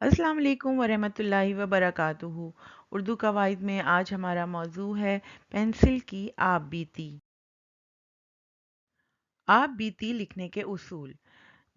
अस्सलाम वालेकुम वरहमतुल्लाहि वबरकातुहू। उर्दू कवायद में आज हमारा मौजू है पेंसिल की आप बीती। आप बीती लिखने के उसूल।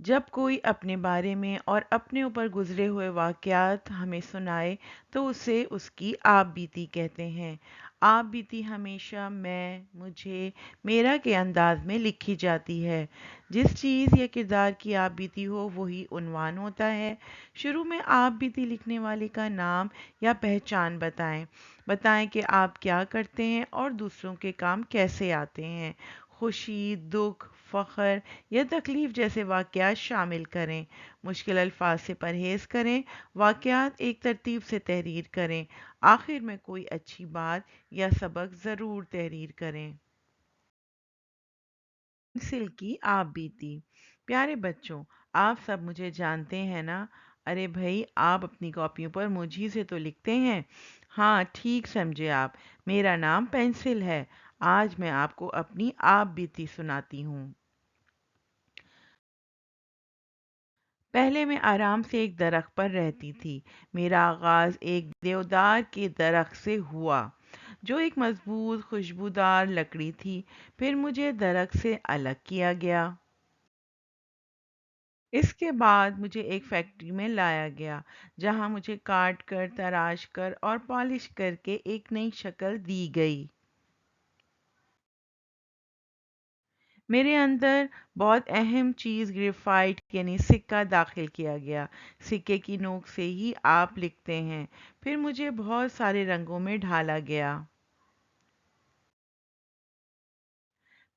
जब कोई अपने बारे में और अपने ऊपर गुजरे हुए वाक़यात हमें सुनाए तो उसे उसकी आप बीती कहते हैं। आप बीती हमेशा मैं, मुझे, मेरा के अंदाज में लिखी जाती है। जिस चीज़ या किरदार की आप बीती हो वही उन्वान होता है। शुरू में आप बीती लिखने वाले का नाम या पहचान बताएं। बताएं कि आप क्या करते हैं और दूसरों के काम कैसे आते हैं। खुशी, दुख, फ़ख्र या तकलीफ़ जैसे वाक़यात शामिल करें। मुश्किल अल्फाज से परहेज़ करें। वाक़यात एक तरतीब से तहरीर करें। आखिर में कोई अच्छी बात या सबक ज़रूर तहरीर करें। पेंसिल की आप बीती। प्यारे बच्चों, आप सब मुझे जानते हैं ना? अरे भाई, आप अपनी कॉपियों पर मुझी से तो लिखते हैं। हाँ, ठीक समझे आप। मेरा नाम पेंसिल है। आज मैं आपको अपनी आप बीती सुनाती हूँ। पहले मैं आराम से एक दरख्त पर रहती थी। मेरा आगाज एक देवदार के दरख्त से हुआ, जो एक मजबूत खुशबूदार लकड़ी थी। फिर मुझे दरख्त से अलग किया गया। इसके बाद मुझे एक फैक्ट्री में लाया गया, जहां मुझे काट कर, तराश कर और पॉलिश करके एक नई शक्ल दी गई। मेरे अंदर बहुत अहम चीज़ ग्रेफाइट यानी सिक्का दाखिल किया गया। सिक्के की नोक से ही आप लिखते हैं। फिर मुझे बहुत सारे रंगों में ढाला गया।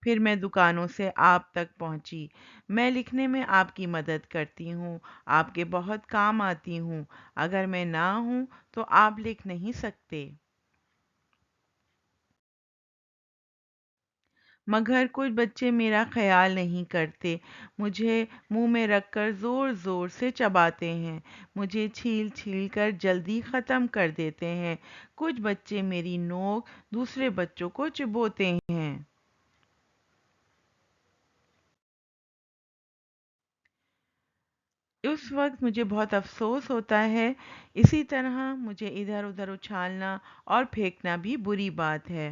फिर मैं दुकानों से आप तक पहुंची। मैं लिखने में आपकी मदद करती हूँ, आपके बहुत काम आती हूँ। अगर मैं ना हूँ तो आप लिख नहीं सकते। मगर कुछ बच्चे मेरा ख़याल नहीं करते। मुझे मुँह में रखकर ज़ोर-ज़ोर से चबाते हैं। मुझे छील-छील कर जल्दी ख़त्म कर देते हैं। कुछ बच्चे मेरी नोक दूसरे बच्चों को चुभोते हैं। उस वक़्त मुझे बहुत अफ़सोस होता है। इसी तरह मुझे इधर-उधर उछालना और फेंकना भी बुरी बात है।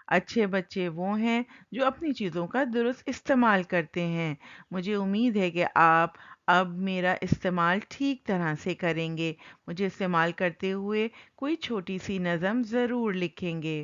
अच्छे बच्चे वो हैं जो अपनी चीज़ों का दुरुस्त इस्तेमाल करते हैं। मुझे उम्मीद है कि आप अब मेरा इस्तेमाल ठीक तरह से करेंगे। मुझे इस्तेमाल करते हुए कोई छोटी-सी नज़म ज़रूर लिखेंगे।